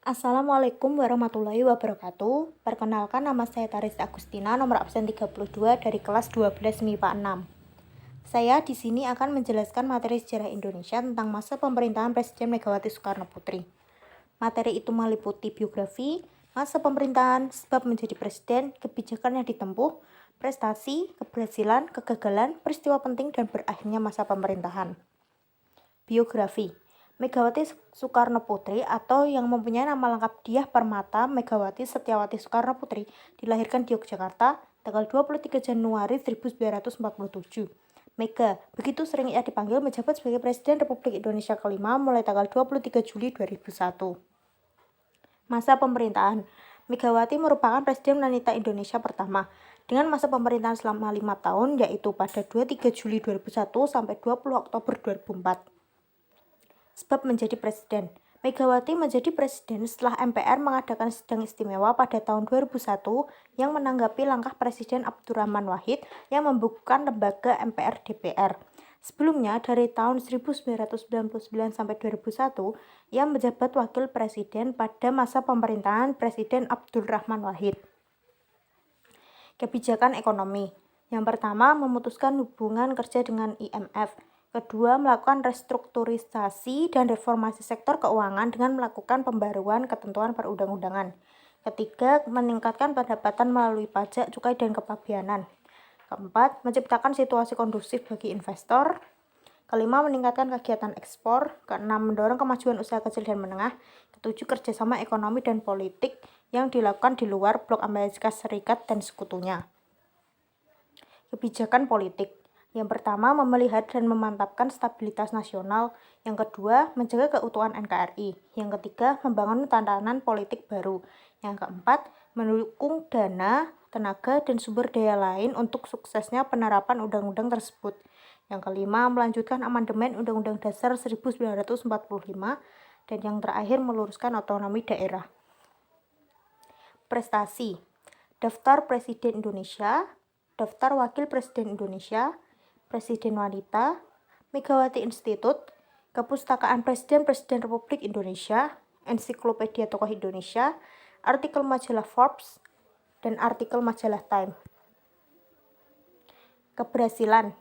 Assalamualaikum warahmatullahi wabarakatuh. Perkenalkan, nama saya Taris Agustina, nomor absen 32 dari kelas 12 MIPA 6. Saya di sini akan menjelaskan materi sejarah Indonesia tentang masa pemerintahan Presiden Megawati Soekarno Putri. Materi itu meliputi biografi, masa pemerintahan, sebab menjadi presiden, kebijakan yang ditempuh, prestasi, keberhasilan, kegagalan, peristiwa penting, dan berakhirnya masa pemerintahan. Biografi Megawati Soekarno Putri atau yang mempunyai nama lengkap Diah Permata Megawati Setiawati Soekarno Putri dilahirkan di Yogyakarta tanggal 23 Januari 1947. Mega, begitu sering ia dipanggil, menjabat sebagai Presiden Republik Indonesia kelima mulai tanggal 23 Juli 2001. Masa pemerintahan Megawati merupakan Presiden wanita Indonesia pertama dengan masa pemerintahan selama 5 tahun, yaitu pada 23 Juli 2001 sampai 20 Oktober 2004. Sebab menjadi presiden. Megawati menjadi presiden setelah MPR mengadakan sidang istimewa pada tahun 2001 yang menanggapi langkah Presiden Abdurrahman Wahid yang membukukan lembaga MPR DPR. Sebelumnya, dari tahun 1999 sampai 2001, ia menjabat wakil presiden pada masa pemerintahan Presiden Abdurrahman Wahid. Kebijakan ekonomi. Yang pertama, memutuskan hubungan kerja dengan IMF. Kedua, melakukan restrukturisasi dan reformasi sektor keuangan dengan melakukan pembaruan ketentuan perundang-undangan. Ketiga, meningkatkan pendapatan melalui pajak, cukai, dan kepabeanan. Keempat, menciptakan situasi kondusif bagi investor. Kelima, meningkatkan kegiatan ekspor. Keenam, mendorong kemajuan usaha kecil dan menengah. Ketujuh, kerjasama ekonomi dan politik yang dilakukan di luar blok Amerika Serikat dan sekutunya. Kebijakan politik. Yang pertama, memelihara dan memantapkan stabilitas nasional. Yang kedua, menjaga keutuhan NKRI. Yang ketiga, membangun tatanan politik baru. Yang keempat, mendukung dana, tenaga, dan sumber daya lain untuk suksesnya penerapan undang-undang tersebut. Yang kelima, melanjutkan amandemen Undang-Undang Dasar 1945. Dan yang terakhir, meluruskan otonomi daerah. Prestasi. Daftar Presiden Indonesia, Daftar Wakil Presiden Indonesia, Presiden Wanita, Megawati Institute, Kepustakaan Presiden Republik Indonesia, Ensiklopedia Tokoh Indonesia, artikel majalah Forbes, dan artikel majalah Time. Keberhasilan.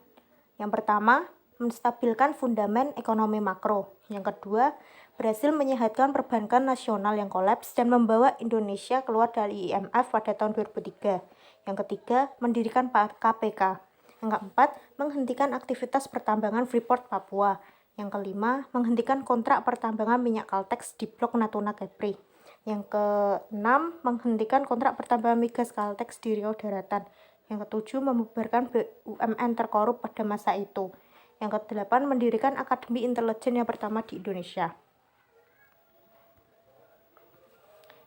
Yang pertama, menstabilkan fundamen ekonomi makro. Yang kedua, berhasil menyehatkan perbankan nasional yang kolaps dan membawa Indonesia keluar dari IMF pada tahun 2003. Yang ketiga, mendirikan KPK. Yang keempat, menghentikan aktivitas pertambangan Freeport Papua. Yang kelima, menghentikan kontrak pertambangan minyak Caltex di Blok Natuna Kepri. Yang keenam, menghentikan kontrak pertambangan migas Caltex di Riau Daratan. Yang ketujuh, membubarkan BUMN terkorup pada masa itu. Yang kedelapan, mendirikan Akademi Intelijen yang pertama di Indonesia.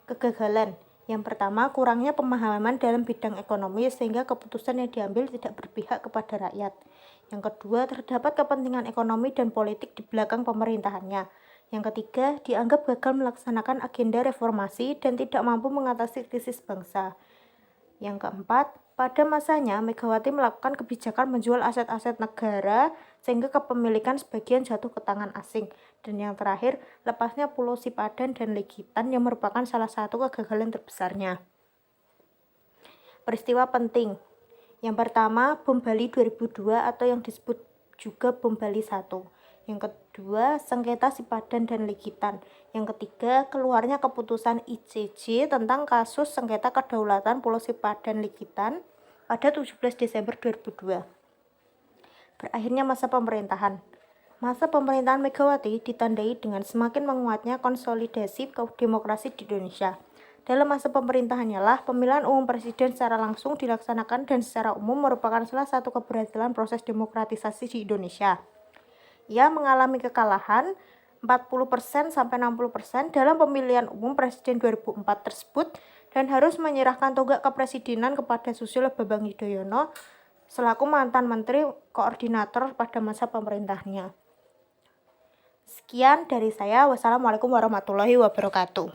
Kegagalan. Yang pertama, kurangnya pemahaman dalam bidang ekonomi sehingga keputusan yang diambil tidak berpihak kepada rakyat. Yang kedua, terdapat kepentingan ekonomi dan politik di belakang pemerintahannya. Yang ketiga, dianggap gagal melaksanakan agenda reformasi dan tidak mampu mengatasi krisis bangsa. Yang keempat, pada masanya Megawati melakukan kebijakan menjual aset-aset negara sehingga kepemilikan sebagian jatuh ke tangan asing. Dan yang terakhir, lepasnya Pulau Sipadan dan Legitan yang merupakan salah satu kegagalan terbesarnya. Peristiwa penting. Yang pertama, Bom Bali 2002 atau yang disebut juga Bom Bali 1. Yang kedua, sengketa Sipadan dan Legitan. Yang ketiga, keluarnya keputusan ICJ tentang kasus sengketa kedaulatan Pulau Sipadan Legitan pada 17 Desember 2002. Berakhirnya masa pemerintahan. Masa pemerintahan Megawati ditandai dengan semakin menguatnya konsolidasi demokrasi di Indonesia. Dalam masa pemerintahannya lah, pemilihan umum presiden secara langsung dilaksanakan dan secara umum merupakan salah satu keberhasilan proses demokratisasi di Indonesia. Ia mengalami kekalahan 40% sampai 60% dalam pemilihan umum presiden 2004 tersebut dan harus menyerahkan tonggak kepresidenan kepada Susilo Bambang Yudhoyono selaku mantan menteri koordinator pada masa pemerintahannya. Sekian dari saya. Wassalamualaikum warahmatullahi wabarakatuh.